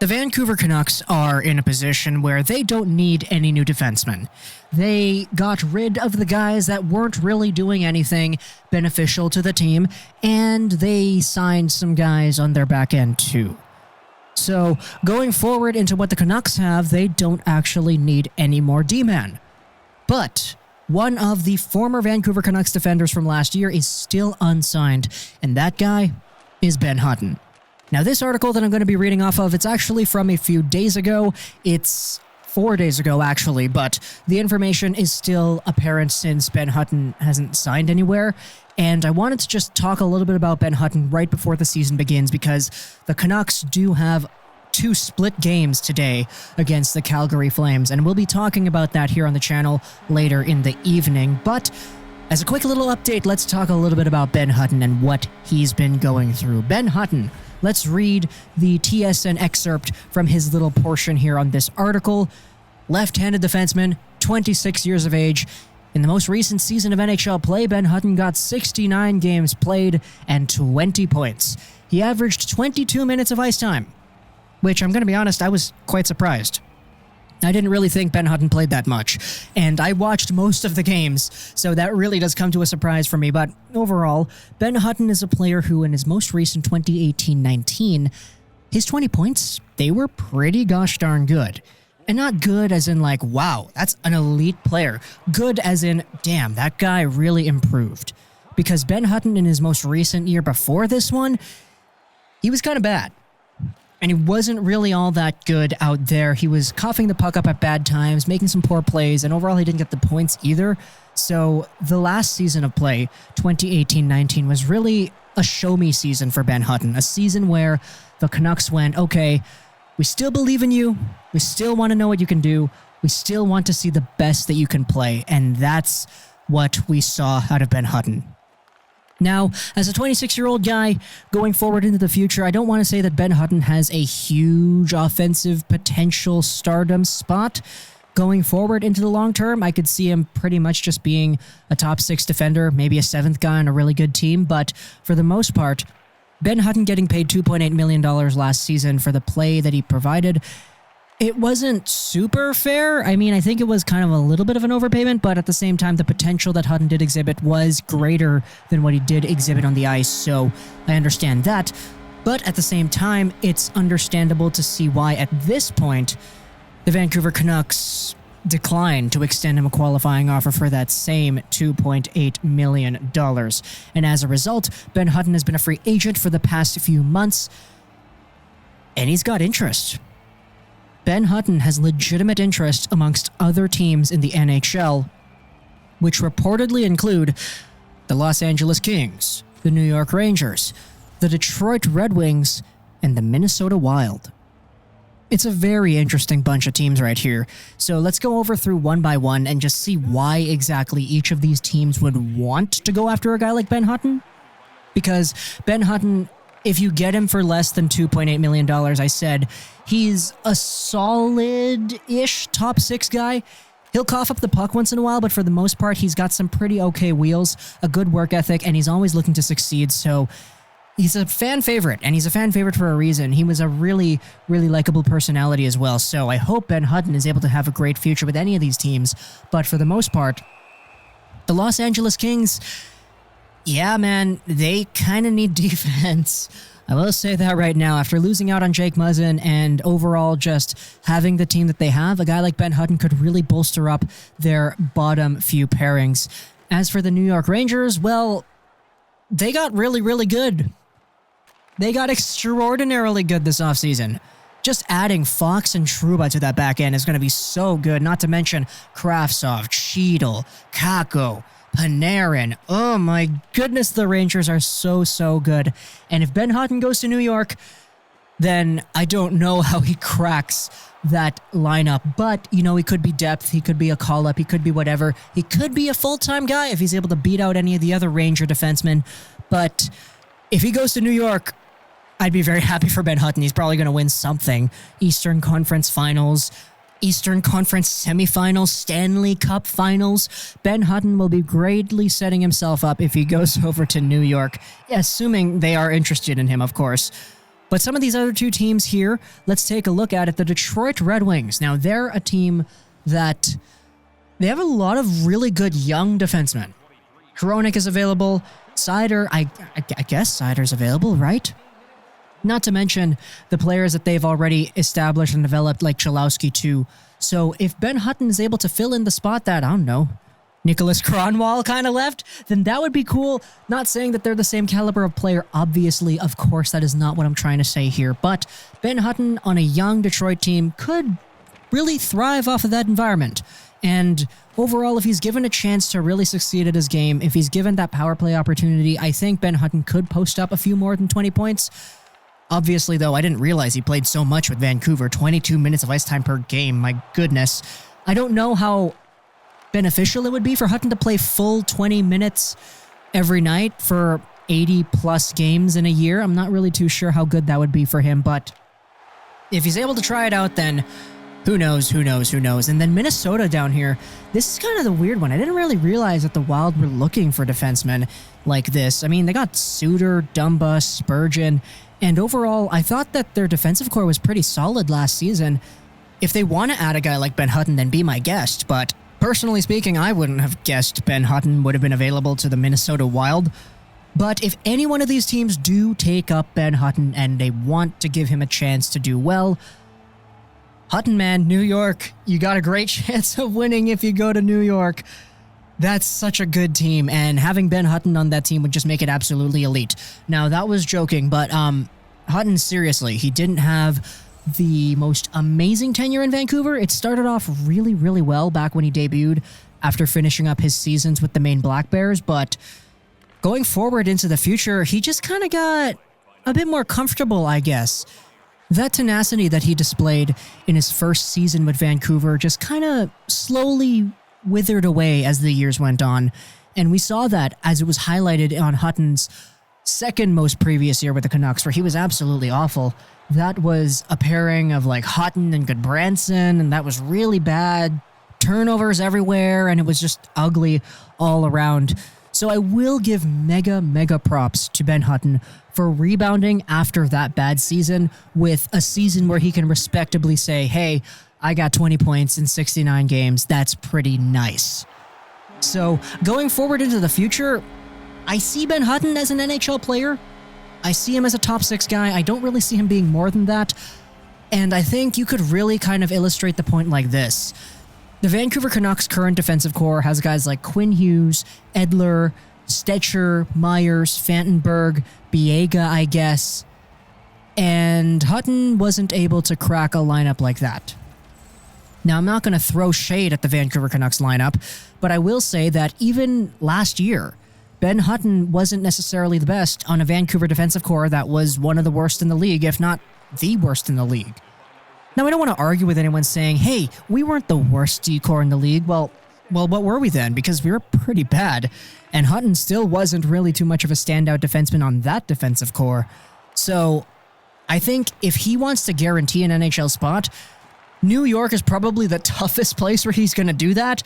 The Vancouver Canucks are in a position where they don't need any new defensemen. They got rid of the guys that weren't really doing anything beneficial to the team, and they signed some guys on their back end too. So, going forward into what the Canucks have, they don't actually need any more D-man. But one of the former Vancouver Canucks defenders from last year is still unsigned, and that guy is Ben Hutton. Now, this article that I'm going to be reading off of, it's actually from a few days ago. It's 4 days ago, actually, but the information is still apparent since Ben Hutton hasn't signed anywhere. And I wanted to just talk a little bit about Ben Hutton right before the season begins, because the Canucks do have 2 split games today against the Calgary Flames, and we'll be talking about that here on the channel later in the evening. But as a quick little update, let's talk a little bit about Ben Hutton and what he's been going through. Ben Hutton. Let's read the TSN excerpt from his little portion here on this article. Left-handed defenseman, 26 years of age. In the most recent season of NHL play, Ben Hutton got 69 games played and 20 points. He averaged 22 minutes of ice time, which I'm going to be honest, I was quite surprised. I didn't really think Ben Hutton played that much, and I watched most of the games, so that really does come to a surprise for me. But overall, Ben Hutton is a player who, in his most recent 2018-19, his 20 points, they were pretty gosh darn good. And not good as in like, wow, that's an elite player. Good as in, damn, that guy really improved. Because Ben Hutton, in his most recent year before this one, he was kind of bad. And he wasn't really all that good out there. He was coughing the puck up at bad times, making some poor plays, and overall he didn't get the points either. So the last season of play, 2018-19, was really a show-me season for Ben Hutton, a season where the Canucks went, okay, we still believe in you, we still want to know what you can do, we still want to see the best that you can play, and that's what we saw out of Ben Hutton. Now, as a 26-year-old guy going forward into the future, I don't want to say that Ben Hutton has a huge offensive potential stardom spot. Going forward into the long term, I could see him pretty much just being a top 6 defender, maybe a 7th guy on a really good team. But for the most part, Ben Hutton getting paid $2.8 million last season for the play that he provided, it wasn't super fair. I mean, I think it was kind of a little bit of an overpayment, but at the same time, the potential that Hutton did exhibit was greater than what he did exhibit on the ice, so I understand that. But at the same time, it's understandable to see why at this point, the Vancouver Canucks declined to extend him a qualifying offer for that same $2.8 million. And as a result, Ben Hutton has been a free agent for the past few months, and he's got interest. Ben Hutton has legitimate interest amongst other teams in the NHL, which reportedly include the Los Angeles Kings, the New York Rangers, the Detroit Red Wings, and the Minnesota Wild. It's a very interesting bunch of teams right here, so let's go over through one by one and just see why exactly each of these teams would want to go after a guy like Ben Hutton. Because Ben Hutton, if you get him for less than $2.8 million, I said, he's a solid-ish top 6 guy. He'll cough up the puck once in a while, but for the most part, he's got some pretty okay wheels, a good work ethic, and he's always looking to succeed, so he's a fan favorite, and he's a fan favorite for a reason. He was a really, really likable personality as well, so I hope Ben Hutton is able to have a great future with any of these teams, but for the most part, the Los Angeles Kings, yeah, man, they kind of need defense. I will say that right now. After losing out on Jake Muzzin and overall just having the team that they have, a guy like Ben Hutton could really bolster up their bottom few pairings. As for the New York Rangers, well, they got really, really good. They got extraordinarily good this offseason. Just adding Fox and Trouba to that back end is going to be so good, not to mention Kravtsov, Cheadle, Kakko, Panarin. Oh my goodness, the Rangers are so, so good. And if Ben Hutton goes to New York, then I don't know how he cracks that lineup. But, you know, he could be depth, he could be a call-up, he could be whatever. He could be a full-time guy if he's able to beat out any of the other Ranger defensemen. But if he goes to New York, I'd be very happy for Ben Hutton. He's probably going to win something. Eastern Conference Finals, Eastern Conference Semifinals, Stanley Cup Finals. Ben Hutton will be greatly setting himself up if he goes over to New York, assuming they are interested in him, of course. But some of these other two teams here, let's take a look at it. The Detroit Red Wings. Now, they're a team that they have a lot of really good young defensemen. Hronek is available. Seider, I guess Seider's available, right? Not to mention the players that they've already established and developed, like Chalowski too. So if Ben Hutton is able to fill in the spot that, I don't know, Nicholas Kronwall kind of left, then that would be cool. Not saying that they're the same caliber of player, obviously. Of course, that is not what I'm trying to say here. But Ben Hutton on a young Detroit team could really thrive off of that environment. And overall, if he's given a chance to really succeed at his game, if he's given that power play opportunity, I think Ben Hutton could post up a few more than 20 points. Obviously, though, I didn't realize he played so much with Vancouver, 22 minutes of ice time per game. My goodness. I don't know how beneficial it would be for Hutton to play full 20 minutes every night for 80-plus games in a year. I'm not really too sure how good that would be for him, but if he's able to try it out, then who knows. And then Minnesota down here, this is kind of the weird one. I didn't really realize that the Wild were looking for defensemen like this. I mean, they got Suter, Dumba, Spurgeon, and overall, I thought that their defensive core was pretty solid last season. If they want to add a guy like Ben Hutton, then be my guest, but personally speaking, I wouldn't have guessed Ben Hutton would have been available to the Minnesota Wild. But if any one of these teams do take up Ben Hutton and they want to give him a chance to do well, Hutton, man, New York, you got a great chance of winning if you go to New York. That's such a good team, and having Ben Hutton on that team would just make it absolutely elite. Now, that was joking, but Hutton, seriously, he didn't have the most amazing tenure in Vancouver. It started off really, really well back when he debuted after finishing up his seasons with the Maine Black Bears, but going forward into the future, he just kind of got a bit more comfortable, I guess. That tenacity that he displayed in his first season with Vancouver just kind of slowly withered away as the years went on, and we saw that as it was highlighted on Hutton's second most previous year with the Canucks, where he was absolutely awful. That was a pairing of like Hutton and Goodbranson, and that was really bad. Turnovers everywhere, and it was just ugly all around. So I will give mega props to Ben Hutton for rebounding after that bad season with a season where he can respectably say, hey, I got 20 points in 69 games. That's pretty nice. So going forward into the future, I see Ben Hutton as an NHL player. I see him as a top 6 guy. I don't really see him being more than that. And I think you could really kind of illustrate the point like this. The Vancouver Canucks' current defensive core has guys like Quinn Hughes, Edler, Stetcher, Myers, Fantenberg, Biega, I guess. And Hutton wasn't able to crack a lineup like that. Now, I'm not going to throw shade at the Vancouver Canucks lineup, but I will say that even last year, Ben Hutton wasn't necessarily the best on a Vancouver defensive core that was one of the worst in the league, if not the worst in the league. Now, I don't want to argue with anyone saying, hey, we weren't the worst D-core in the league. Well, what were we then? Because we were pretty bad, and Hutton still wasn't really too much of a standout defenseman on that defensive core. So I think if he wants to guarantee an NHL spot, New York is probably the toughest place where he's going to do that.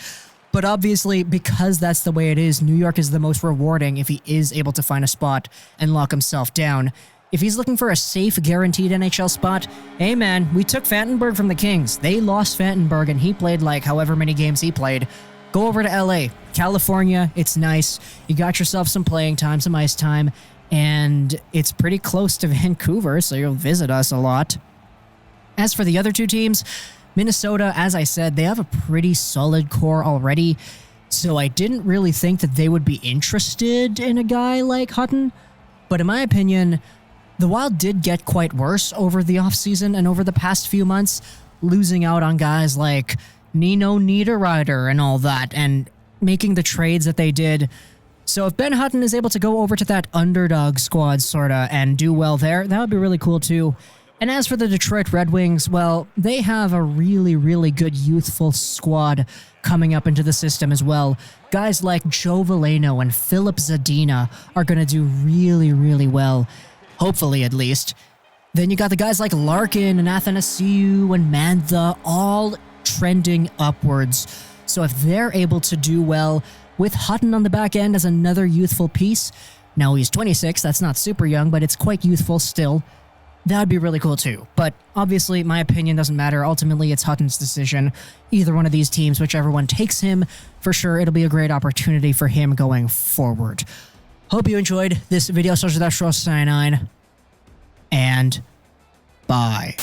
But obviously, because that's the way it is, New York is the most rewarding if he is able to find a spot and lock himself down. If he's looking for a safe, guaranteed NHL spot, hey man, we took Fantenberg from the Kings. They lost Fantenberg and he played like however many games he played. Go over to LA, California, it's nice. You got yourself some playing time, some ice time, and it's pretty close to Vancouver, so you'll visit us a lot. As for the other two teams, Minnesota, as I said, they have a pretty solid core already, so I didn't really think that they would be interested in a guy like Hutton. But in my opinion, the Wild did get quite worse over the offseason and over the past few months, losing out on guys like Nino Niederreiter and all that, and making the trades that they did. So if Ben Hutton is able to go over to that underdog squad, sorta, and do well there, that would be really cool too. And as for the Detroit Red Wings, well, they have a really, really good youthful squad coming up into the system as well. Guys like Joe Veleno and Philip Zadina are going to do really, really well. Hopefully, at least. Then you got the guys like Larkin and Athanasiou and Mantha, all trending upwards. So if they're able to do well with Hutton on the back end as another youthful piece, now he's 26, that's not super young, but it's quite youthful still. that would be really cool too. But obviously, my opinion doesn't matter. Ultimately, it's Hutton's decision. Either one of these teams, whichever one takes him, for sure, it'll be a great opportunity for him going forward. Hope you enjoyed this video. Social 99, and bye.